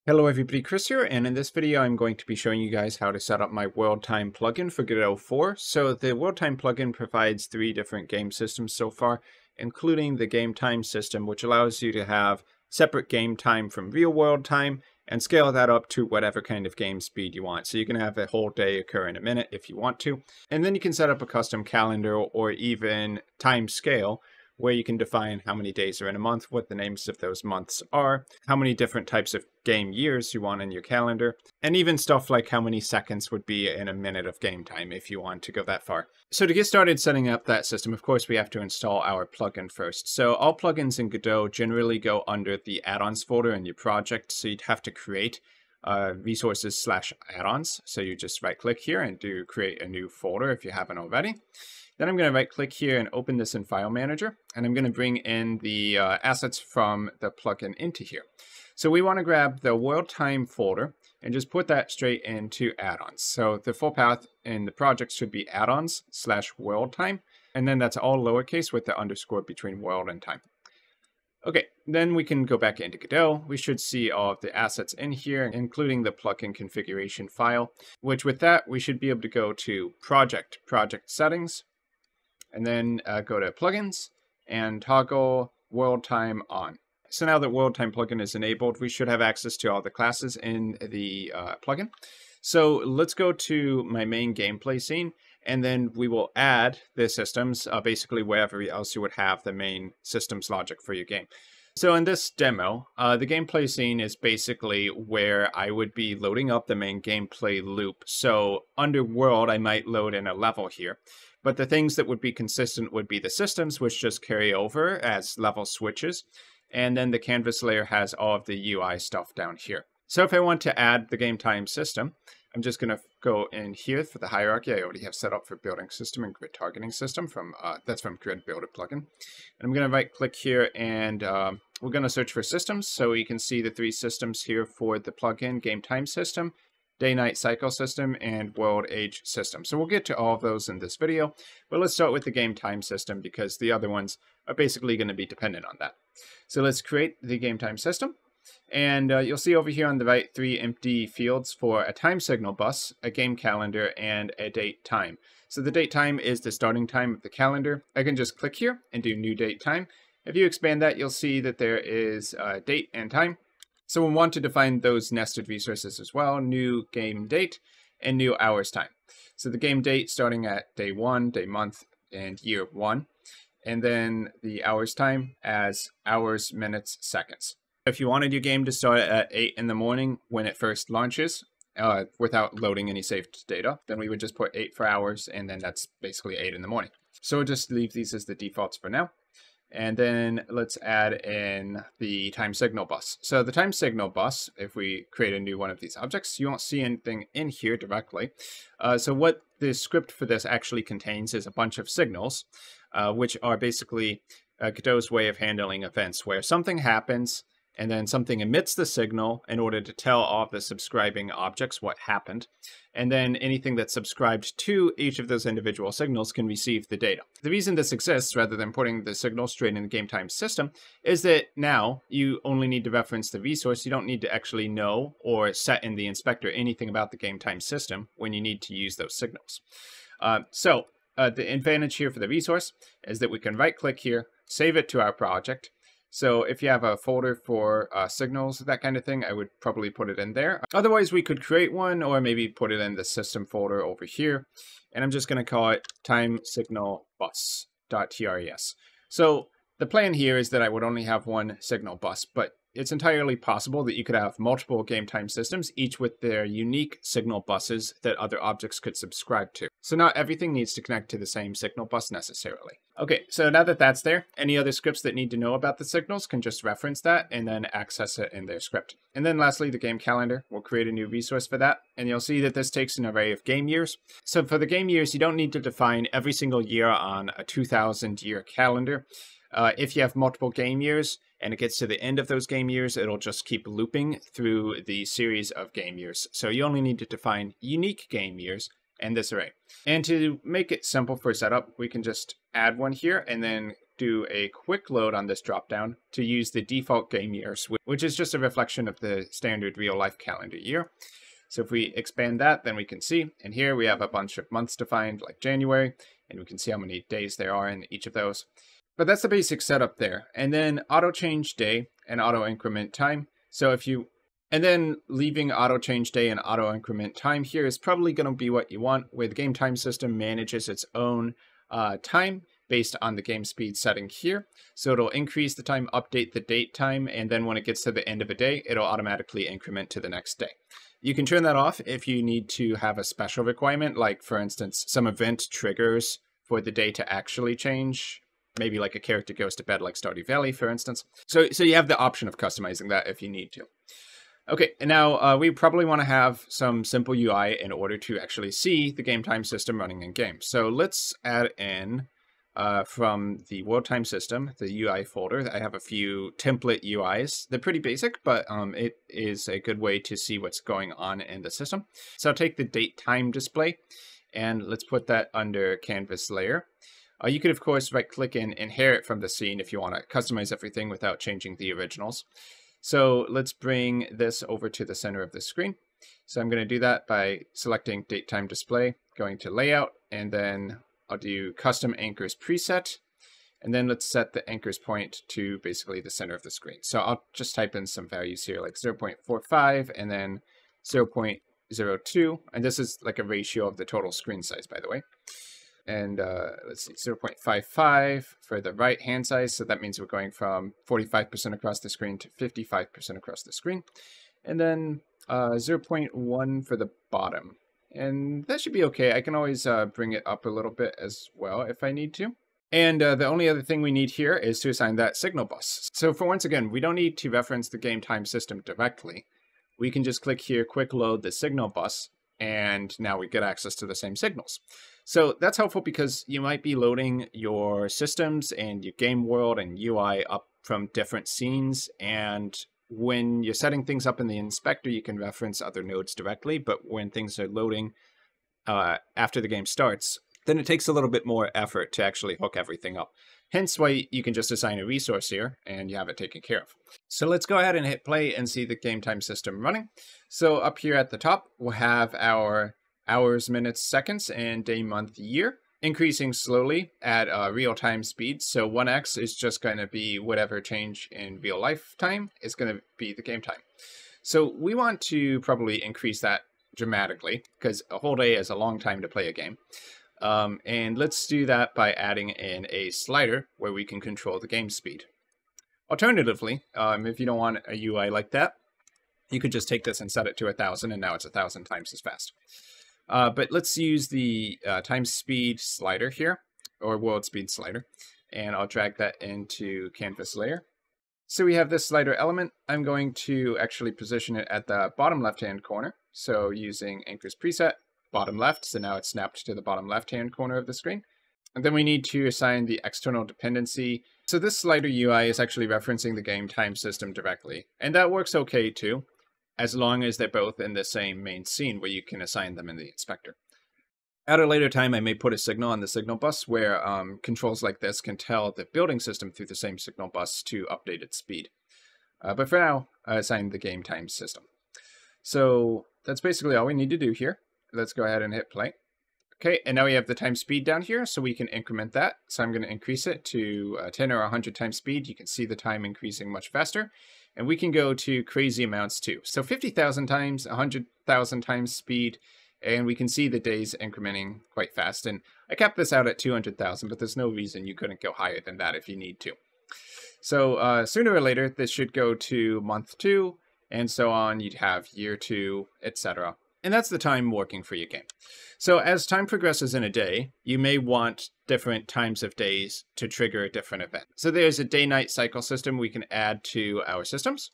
Hello everybody, Chris here, and in this video I'm going to be showing you guys how to set up my World Time plugin for Godot 4. So the World Time plugin provides 3 different game systems so far, including the GameTimeSystem, which allows you to have separate game time from real world time and scale that up to whatever kind of game speed you want. So you can have a whole day occur in a minute if you want to. And then you can set up a custom calendar or even time scale, where you can define how many days are in a month, what the names of those months are, how many different types of game years you want in your calendar, and even stuff like how many seconds would be in a minute of game time if you want to go that far. So to get started setting up that system, of course, we have to install our plugin first. So all plugins in Godot generally go under the add-ons folder in your project, so you'd have to create resources/add-ons. So you just right-click here and do create a new folder if you haven't already. Then I'm going to right click here and open this in File Manager, and I'm going to bring in the assets from the plugin into here. So we want to grab the World Time folder and just put that straight into add-ons. So the full path in the project should be add-ons/world time, and then that's all lowercase with the underscore between world and time. Okay, then we can go back into Godot. We should see all of the assets in here, including the plugin configuration file, which with that, we should be able to go to Project Settings, and then go to Plugins and toggle World Time on. So now that World Time plugin is enabled, we should have access to all the classes in the plugin. So let's go to my main gameplay scene, and then we will add the systems, basically wherever else you would have the main systems logic for your game. So in this demo, the gameplay scene is basically where I would be loading up the main gameplay loop. So under world, I might load in a level here. But the things that would be consistent would be the systems, which just carry over as level switches. And then the canvas layer has all of the UI stuff down here. So if I want to add the game time system, I'm just going to go in here for the hierarchy I already have set up for building system and grid targeting system from that's from Grid Builder plugin. And I'm going to right click here and we're going to search for systems. So you can see the 3 systems here for the plugin: game time system, day-night cycle system, and world age system. So we'll get to all of those in this video, but let's start with the game time system because the other ones are basically going to be dependent on that. So let's create the game time system. And you'll see over here on the right 3 empty fields for a time signal bus, a game calendar, and a date time. So the date time is the starting time of the calendar. I can just click here and do new date time. If you expand that, you'll see that there is date and time. So we'll want to define those nested resources as well: new game date and new hours time. So the game date starting at day 1, day, month, and year 1. And then the hours time as hours, minutes, seconds. If you wanted your game to start at 8 in the morning when it first launches, without loading any saved data, then we would just put 8 for hours, and then that's basically 8 in the morning. So we'll just leave these as the defaults for now. And then let's add in the time signal bus. So the time signal bus, if we create a new one of these objects, you won't see anything in here directly. So what the script for this actually contains is a bunch of signals, which are basically Godot's way of handling events, where something happens and then something emits the signal in order to tell all of the subscribing objects what happened. And then anything that's subscribed to each of those individual signals can receive the data. The reason this exists, rather than putting the signal straight in the game time system, is that now you only need to reference the resource. You don't need to actually know or set in the inspector anything about the game time system when you need to use those signals. The advantage here for the resource is that we can right click here, save it to our project. So if you have a folder for signals, that kind of thing, I would probably put it in there. Otherwise, we could create one or maybe put it in the system folder over here. And I'm just going to call it timesignalbus.tres. So the plan here is that I would only have one signal bus, but it's entirely possible that you could have multiple game time systems, each with their unique signal buses that other objects could subscribe to. So not everything needs to connect to the same signal bus necessarily. Okay, so now that that's there, any other scripts that need to know about the signals can just reference that and then access it in their script. And then lastly, the game calendar. We'll create a new resource for that. And you'll see that this takes an array of game years. So for the game years, you don't need to define every single year on a 2,000-year calendar. If you have multiple game years and it gets to the end of those game years, it'll just keep looping through the series of game years. So you only need to define unique game years in this array. And to make it simple for setup, we can just add one here and then do a quick load on this dropdown to use the default game years, which is just a reflection of the standard real-life calendar year. So if we expand that, then we can see, and here we have a bunch of months defined, like January, and we can see how many days there are in each of those. But that's the basic setup there. And then auto change day and auto increment time. So if you, and then leaving auto change day and auto increment time here is probably going to be what you want, where the GameTimeSystem manages its own time based on the game speed setting here. So it'll increase the time, update the date time, and then when it gets to the end of a day, it'll automatically increment to the next day. You can turn that off if you need to have a special requirement, like for instance, some event triggers for the day to actually change. Maybe like a character goes to bed like Stardew Valley, for instance. So you have the option of customizing that if you need to. Okay, and now we probably want to have some simple UI in order to actually see the GameTimeSystem running in game. So let's add in from the WorldTimeSystem, the UI folder. I have a few template UIs. They're pretty basic, but it is a good way to see what's going on in the system. So I'll take the date time display and let's put that under canvas layer. You could, of course, right-click and inherit from the scene if you want to customize everything without changing the originals. So let's bring this over to the center of the screen. So I'm going to do that by selecting Date Time Display, going to Layout, and then I'll do Custom Anchors Preset. And then let's set the anchors point to basically the center of the screen. So I'll just type in some values here, like 0.45 and then 0.02. And this is like a ratio of the total screen size, by the way. And let's see, 0.55 for the right-hand size. So that means we're going from 45% across the screen to 55% across the screen. And then 0.1 for the bottom. And that should be okay. I can always bring it up a little bit as well if I need to. And the only other thing we need here is to assign that signal bus. So for once again, we don't need to reference the GameTimeSystem directly. We can just click here, quick load the signal bus, and now we get access to the same signals. So that's helpful because you might be loading your systems and your game world and UI up from different scenes. And when you're setting things up in the inspector, you can reference other nodes directly. But when things are loading after the game starts, then it takes a little bit more effort to actually hook everything up. Hence why you can just assign a resource here and you have it taken care of. So let's go ahead and hit play and see the GameTimeSystem running. So up here at the top, we'll have our hours, minutes, seconds, and day, month, year, increasing slowly at real-time speed. So 1x is just going to be whatever change in real life time is going to be the game time. So we want to probably increase that dramatically because a whole day is a long time to play a game. And let's do that by adding in a slider where we can control the game speed. Alternatively, if you don't want a UI like that, you could just take this and set it to 1,000 and now it's 1,000 times as fast. But let's use the time speed slider here, or world speed slider, and I'll drag that into canvas layer. So we have this slider element. I'm going to actually position it at the bottom left-hand corner. So using anchors preset, bottom left, so now it's snapped to the bottom left-hand corner of the screen. And then we need to assign the external dependency. So this slider UI is actually referencing the GameTimeSystem directly, and that works okay too, as long as they're both in the same main scene where you can assign them in the inspector. At a later time, I may put a signal on the signal bus where controls like this can tell the building system through the same signal bus to update its speed. But for now, assign the GameTimeSystem. So that's basically all we need to do here. Let's go ahead and hit play. Okay, and now we have the time speed down here, so we can increment that. So I'm going to increase it to 10 or 100 times speed. You can see the time increasing much faster. And we can go to crazy amounts too. So 50,000 times, 100,000 times speed, and we can see the days incrementing quite fast. And I kept this out at 200,000, but there's no reason you couldn't go higher than that if you need to. So sooner or later, this should go to month 2, and so on. You'd have year 2, etc. And that's the time working for your game. So as time progresses in a day, you may want different times of days to trigger a different event. So there's a day-night cycle system we can add to our systems.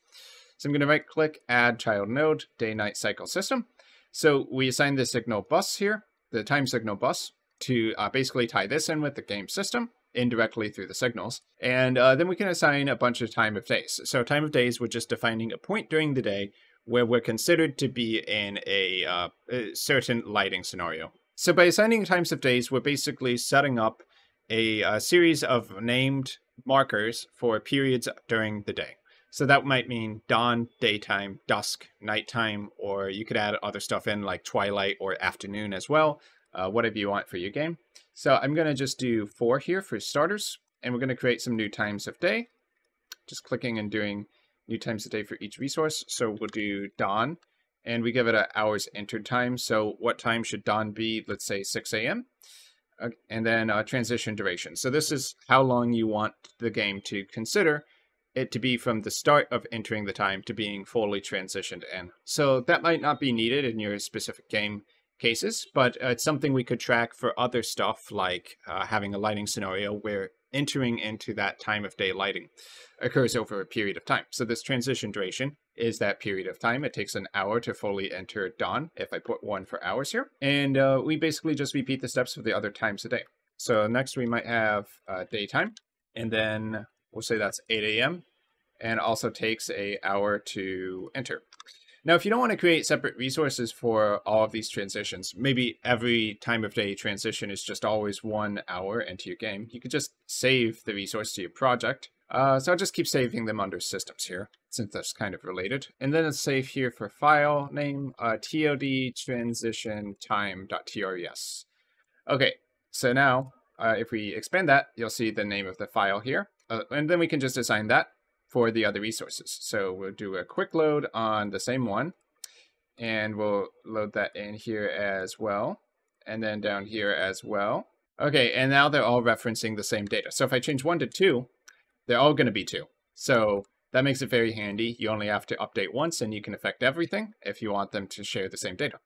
So I'm going to right-click, Add Child Node, Day-Night Cycle System. So we assign the signal bus here, the time signal bus, to basically tie this in with the game system indirectly through the signals. And then we can assign a bunch of time of days. So time of days, we're just defining a point during the day where we're considered to be in a certain lighting scenario. So by assigning times of days, we're basically setting up a series of named markers for periods during the day. So that might mean dawn, daytime, dusk, nighttime, or you could add other stuff in like twilight or afternoon as well, whatever you want for your game. So I'm going to just do 4 here for starters, and we're going to create some new times of day. Just clicking and doing new times of day for each resource. So we'll do dawn, and we give it an hours entered time. So what time should dawn be? Let's say 6 a.m. And then transition duration. So this is how long you want the game to consider it to be from the start of entering the time to being fully transitioned in. So that might not be needed in your specific game cases, but it's something we could track for other stuff like having a lighting scenario where entering into that time of day lighting occurs over a period of time. So this transition duration is that period of time. It takes an hour to fully enter dawn if I put 1 for hours here. And we basically just repeat the steps for the other times a day. So next we might have daytime, and then we'll say that's 8 a.m. and also takes an hour to enter. Now, if you don't want to create separate resources for all of these transitions, maybe every time of day transition is just always 1 hour into your game, you could just save the resource to your project. So I'll just keep saving them under systems here, since that's kind of related. And then let's save here for file name, tod transition time.tres. Okay, so now if we expand that, you'll see the name of the file here. And then we can just assign that for the other resources. So we'll do a quick load on the same one, and we'll load that in here as well, and then down here as well. Okay, and now they're all referencing the same data. So if I change 1 to 2, they're all going to be 2. So that makes it very handy. You only have to update once, and you can affect everything if you want them to share the same data.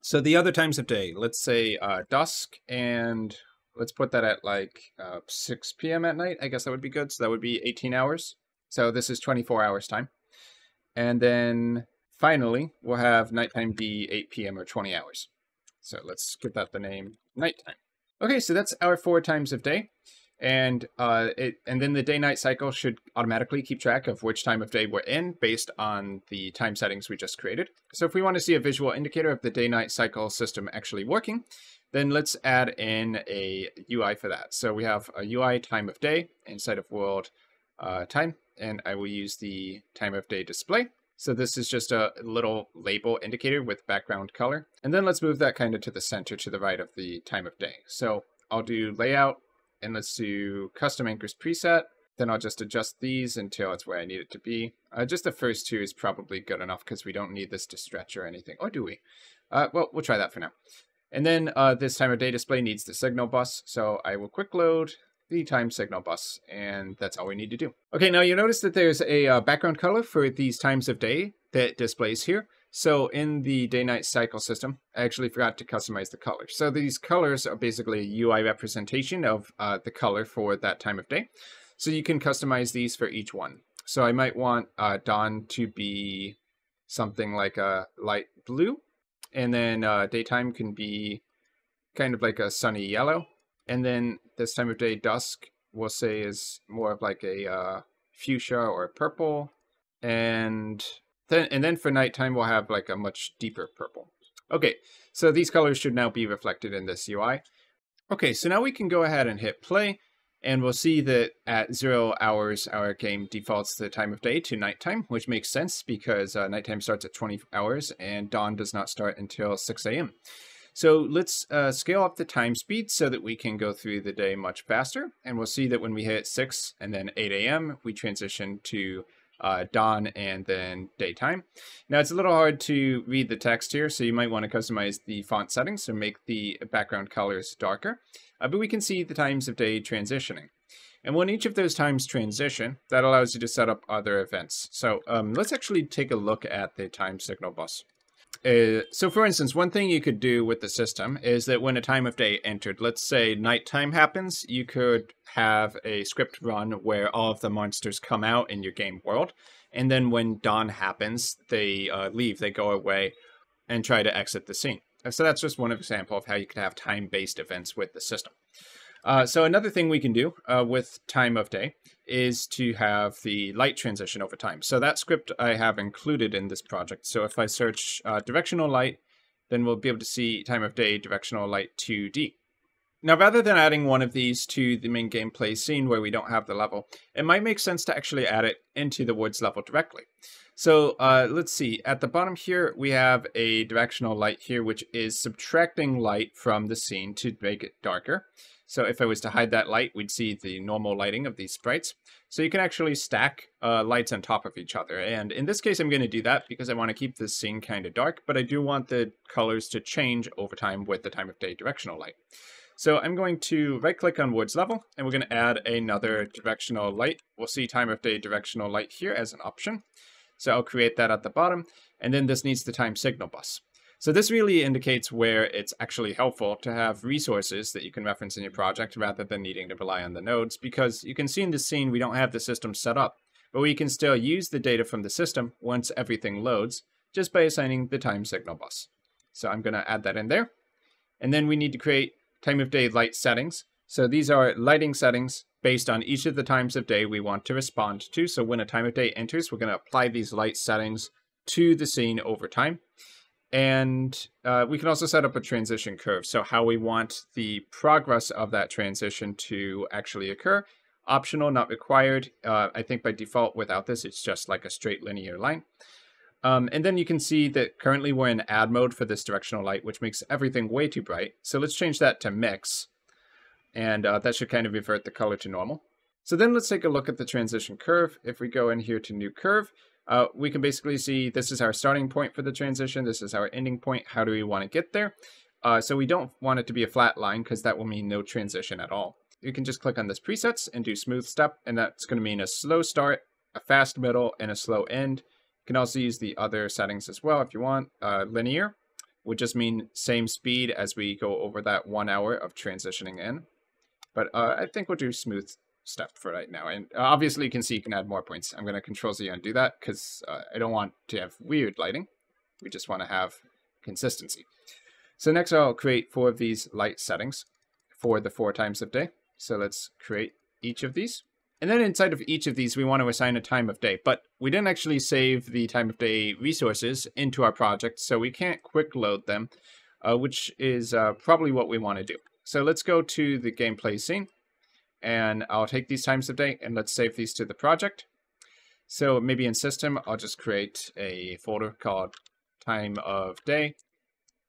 So the other times of day, let's say dusk, and let's put that at like 6 p.m. at night. I guess that would be good. So that would be 18 hours. So this is 24 hours time. And then finally, we'll have nighttime be 8 p.m. or 20 hours. So let's give that the name nighttime. Okay, so that's our 4 times of day. And then the day-night cycle should automatically keep track of which time of day we're in based on the time settings we just created. So if we want to see a visual indicator of the day-night cycle system actually working, then let's add in a UI for that. So we have a UI time of day inside of world time, and I will use the time of day display. So this is just a little label indicator with background color. And then let's move that kind of to the center to the right of the time of day. So I'll do layout, and let's do custom anchors preset. Then I'll just adjust these until it's where I need it to be. Just the first 2 is probably good enough because we don't need this to stretch or anything. Or do we? Well, we'll try that for now. And then this time of day display needs the signal bus. So I will quick load the time signal bus, and that's all we need to do. Okay, now you notice that there's a background color for these times of day that displays here. So in the day-night cycle system, I actually forgot to customize the colors. So these colors are basically a UI representation of the color for that time of day. So you can customize these for each one. So I might want dawn to be something like a light blue, and then daytime can be kind of like a sunny yellow. And then this time of day, dusk, we'll say is more of like a fuchsia or purple. And then for nighttime, we'll have like a much deeper purple. Okay, so these colors should now be reflected in this UI. Okay, so now we can go ahead and hit play, and we'll see that at 0 hours, our game defaults the time of day to nighttime, which makes sense because nighttime starts at 20 hours and dawn does not start until 6 a.m. So let's scale up the time speed so that we can go through the day much faster. And we'll see that when we hit 6 and then 8 a.m., we transition to dawn and then daytime. Now it's a little hard to read the text here, so you might want to customize the font settings to make the background colors darker. But we can see the times of day transitioning. And when each of those times transition, that allows you to set up other events. So let's actually take a look at the time signal bus. So for instance, one thing you could do with the system is that when a time of day entered, let's say nighttime happens, you could have a script run where all of the monsters come out in your game world. And then when dawn happens, they leave, they go away and try to exit the scene. So that's just one example of how you could have time-based events with the system. So another thing we can do with time of day is to have the light transition over time. So that script I have included in this project. So if I search directional light, then we'll be able to see time of day directional light 2D. Now, rather than adding one of these to the main gameplay scene where we don't have the level, it might make sense to actually add it into the woods level directly. So let's see, at the bottom here, we have a directional light here, which is subtracting light from the scene to make it darker. So if I was to hide that light, we'd see the normal lighting of these sprites. So you can actually stack lights on top of each other. And in this case, I'm going to do that because I want to keep this scene kind of dark, but I do want the colors to change over time with the time of day directional light. So I'm going to right click on woods level, and we're going to add another directional light. We'll see time of day directional light here as an option. So I'll create that at the bottom, and then this needs the time signal bus. So this really indicates where it's actually helpful to have resources that you can reference in your project rather than needing to rely on the nodes, because you can see in this scene we don't have the system set up, but we can still use the data from the system once everything loads just by assigning the time signal bus. So I'm going to add that in there. And then we need to create time of day light settings. So these are lighting settings based on each of the times of day we want to respond to. So when a time of day enters, we're going to apply these light settings to the scene over time. And we can also set up a transition curve. So how we want the progress of that transition to actually occur. Optional, not required. I think by default without this, it's just like a straight linear line. And then you can see that currently we're in add mode for this directional light, which makes everything way too bright. So let's change that to mix. And that should kind of revert the color to normal. So then let's take a look at the transition curve. If we go in here to new curve, we can basically see this is our starting point for the transition. This is our ending point. How do we want to get there? So we don't want it to be a flat line because that will mean no transition at all. You can just click on this presets and do smooth step. And that's going to mean a slow start, a fast middle, and a slow end. You can also use the other settings as well if you want. Linear would just mean same speed as we go over that 1 hour of transitioning in. But I think we'll do smooth step for right now. And obviously you can see you can add more points. I'm going to Control-Z and do that because I don't want to have weird lighting. We just want to have consistency. So next I'll create 4 of these light settings for the 4 times of day. So let's create each of these. And then inside of each of these, we want to assign a time of day. But we didn't actually save the time of day resources into our project, so we can't quick load them, which is probably what we want to do. So let's go to the gameplay scene, and I'll take these times of day, and let's save these to the project. So maybe in system, I'll just create a folder called time of day,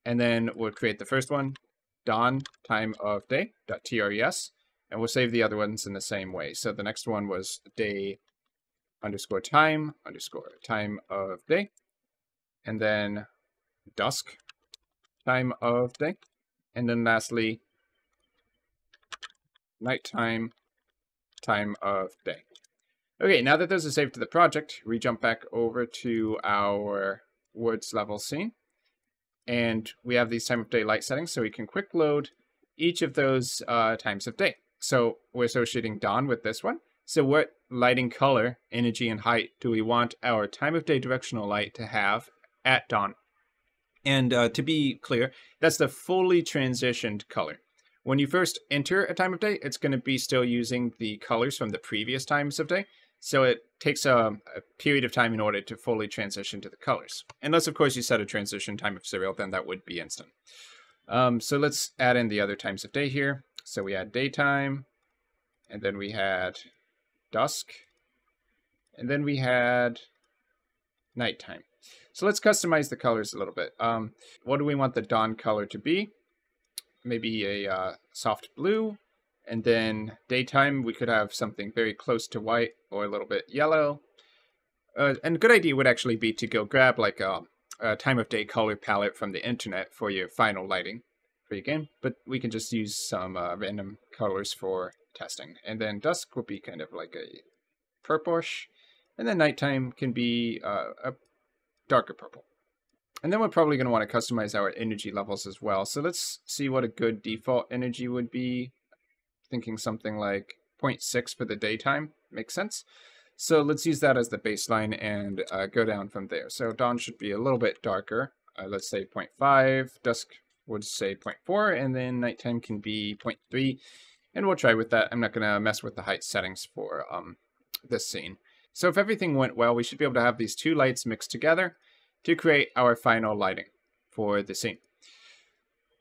and then we'll create the first one, dawn time of day.tres, and we'll save the other ones in the same way. So the next one was day underscore time of day, and then dusk time of day, and then lastly nighttime time of day. Okay, now that those are saved to the project, we jump back over to our woods level scene, and we have these time of day light settings, so we can quick load each of those times of day. So we're associating dawn with this one. So what lighting color, energy, and height do we want our time of day directional light to have at dawn? And to be clear, that's the fully transitioned color. When you first enter a time of day, it's going to be still using the colors from the previous times of day. So it takes a period of time in order to fully transition to the colors. Unless, of course, you set a transition time of serial, then that would be instant. So let's add in the other times of day here. So we had daytime, and then we had dusk, and then we had nighttime. So let's customize the colors a little bit. What do we want the dawn color to be? Maybe a soft blue, and then daytime we could have something very close to white or a little bit yellow. And a good idea would actually be to go grab like a time of day color palette from the internet for your final lighting for your game, but we can just use some random colors for testing. And then dusk will be kind of like a purplish, and then nighttime can be a darker purple. And then we're probably going to want to customize our energy levels as well. So let's see what a good default energy would be. Thinking something like 0.6 for the daytime. Makes sense. So let's use that as the baseline and go down from there. So dawn should be a little bit darker. Let's say 0.5. Dusk would say 0.4. And then nighttime can be 0.3. And we'll try with that. I'm not going to mess with the height settings for this scene. So if everything went well, we should be able to have these 2 lights mixed together to create our final lighting for the scene.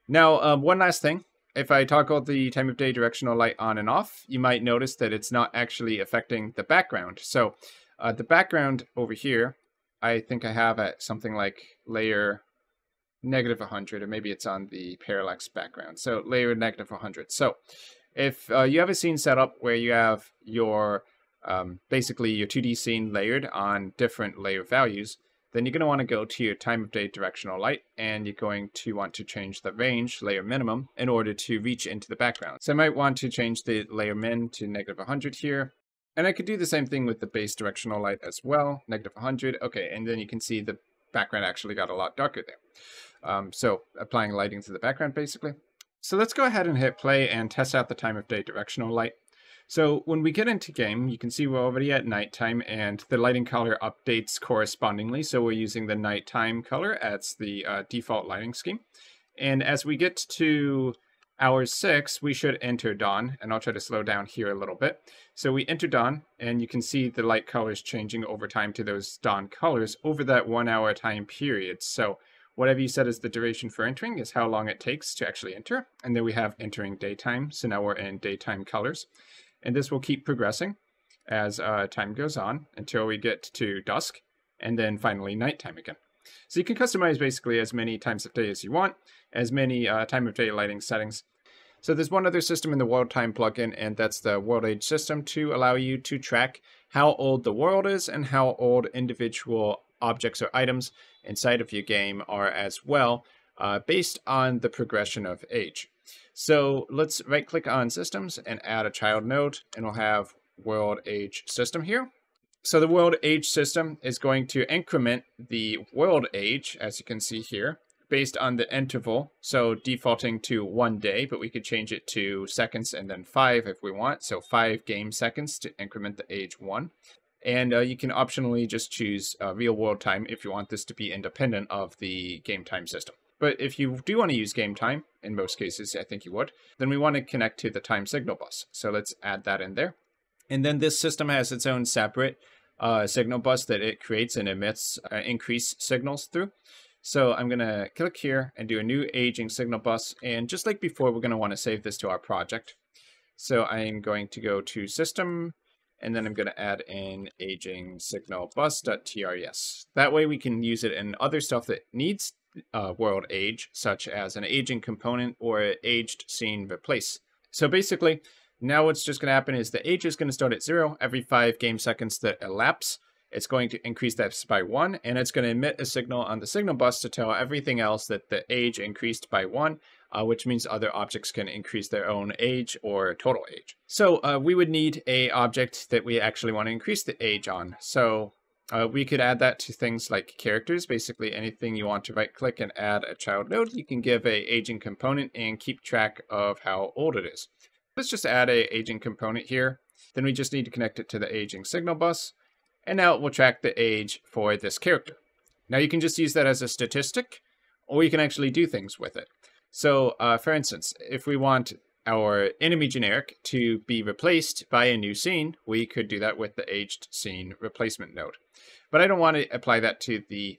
Now, one last thing. if I toggle the time of day directional light on and off, you might notice that it's not actually affecting the background. So the background over here, I think I have at something like layer -100, or maybe it's on the parallax background. So layer -100. So if you have a scene set up where you have your basically your 2D scene layered on different layer values, then you're going to want to go to your time of day directional light, and you're going to want to change the range layer minimum in order to reach into the background. So I might want to change the layer min to -100 here. And I could do the same thing with the base directional light as well, -100. Okay, and then you can see the background actually got a lot darker there. So applying lighting to the background basically. So let's go ahead and hit play and test out the time of day directional light. So when we get into game, you can see we're already at nighttime, and the lighting color updates correspondingly. So we're using the nighttime color as the default lighting scheme. And as we get to hour 6, we should enter dawn, and I'll try to slow down here a little bit. So we enter dawn, and you can see the light colors changing over time to those dawn colors over that 1 hour time period. So whatever you set as the duration for entering is how long it takes to actually enter. And then we have entering daytime, so now we're in daytime colors. And this will keep progressing as time goes on until we get to dusk, and then finally nighttime again. So you can customize basically as many times of day as you want, as many time of day lighting settings. So there's one other system in the world time plugin, and that's the world age system, to allow you to track how old the world is and how old individual objects or items inside of your game are as well, based on the progression of age. So let's right click on systems and add a child node, and we'll have world age system here. So the world age system is going to increment the world age, as you can see here, based on the interval. So defaulting to 1 day, but we could change it to seconds and then 5 if we want. So 5 game seconds to increment the age 1. And you can optionally just choose real world time if you want this to be independent of the game time system. But if you do want to use game time, in most cases I think you would, then we want to connect to the time signal bus. So let's add that in there. And then this system has its own separate signal bus that it creates and emits increased signals through. So I'm going to click here and do a new aging signal bus. And just like before, we're going to want to save this to our project. So I'm going to go to System, and then I'm going to add in aging signal bus.trs. That way we can use it in other stuff that needs world age, such as an aging component or aged scene replace. So basically, now what's just going to happen is the age is going to start at 0 every 5 game seconds that elapse. It's going to increase that by 1, and it's going to emit a signal on the signal bus to tell everything else that the age increased by 1, which means other objects can increase their own age or total age. So we would need an object that we actually want to increase the age on. So we could add that to things like characters. Basically anything you want to right click and add a child node, you can give a aging component and keep track of how old it is. Let's just add a aging component here. Then we just need to connect it to the aging signal bus. And now it will track the age for this character. Now you can just use that as a statistic, or you can actually do things with it. So for instance, if we want our enemy generic to be replaced by a new scene, we could do that with the aged scene replacement node. But I don't want to apply that to the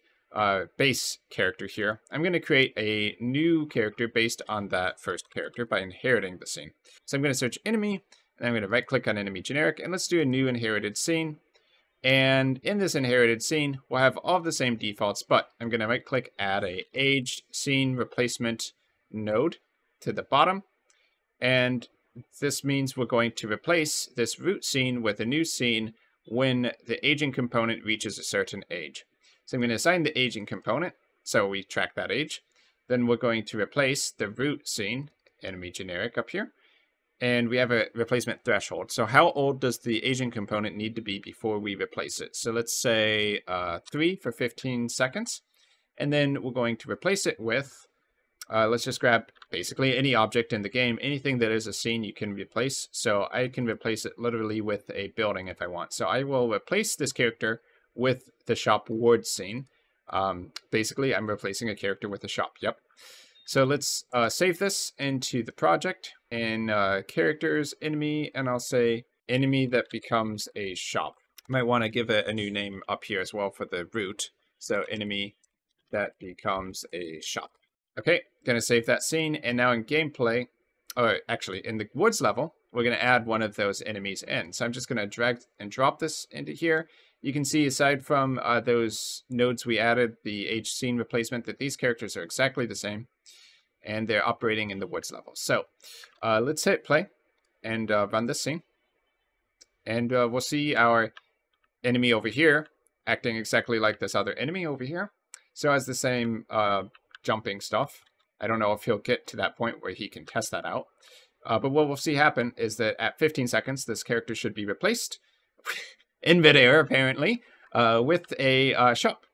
base character here. I'm going to create a new character based on that first character by inheriting the scene. So I'm going to search enemy, and I'm going to right click on enemy generic, and let's do a new inherited scene. And in this inherited scene, we'll have all of the same defaults, but I'm going to right click, add a aged scene replacement node to the bottom. And this means we're going to replace this root scene with a new scene when the aging component reaches a certain age. So I'm going to assign the aging component, so we track that age. Then we're going to replace the root scene, enemy generic up here. And we have a replacement threshold. So how old does the aging component need to be before we replace it? So let's say 3 for 15 seconds. And then we're going to replace it with, let's just grab basically any object in the game. Anything that is a scene you can replace. So I can replace it literally with a building if I want. So I will replace this character with the shop ward scene. Basically, I'm replacing a character with a shop. Yep. So let's save this into the project in characters, enemy, and I'll say enemy that becomes a shop. Might want to give it a new name up here as well for the root. So enemy that becomes a shop. Okay, gonna save that scene, and now in gameplay, or actually in the woods level, we're going to add one of those enemies in. So I'm just going to drag and drop this into here. You can see aside from those nodes we added, the AgedSceneReplacement, that these characters are exactly the same. And they're operating in the woods level. So let's hit play and run this scene. And we'll see our enemy over here acting exactly like this other enemy over here. So it has the same jumping stuff. I don't know if he'll get to that point where he can test that out. But what we'll see happen is that at 15 seconds, this character should be replaced in midair, apparently, with a shop.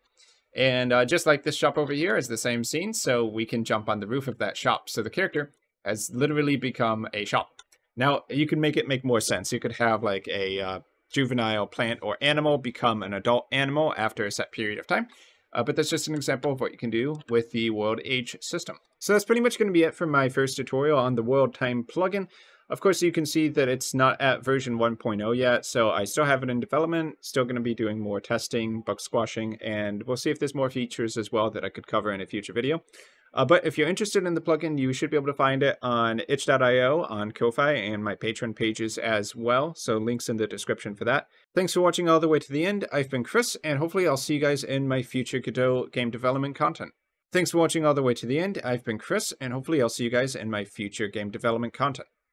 And just like this shop over here is the same scene, so we can jump on the roof of that shop. So the character has literally become a shop. Now, you can make it make more sense. You could have like a juvenile plant or animal become an adult animal after a set period of time. But that's just an example of what you can do with the World Age system. So that's pretty much going to be it for my first tutorial on the World Time plugin. Of course, you can see that it's not at version 1.0 yet, so I still have it in development, still going to be doing more testing, bug squashing, and we'll see if there's more features as well that I could cover in a future video. But if you're interested in the plugin, you should be able to find it on itch.io, on Ko-Fi, and my Patreon pages as well, so links in the description for that. Thanks for watching all the way to the end. I've been Chris, and hopefully I'll see you guys in my future Godot game development content. Thanks for watching all the way to the end. I've been Chris, and hopefully I'll see you guys in my future game development content.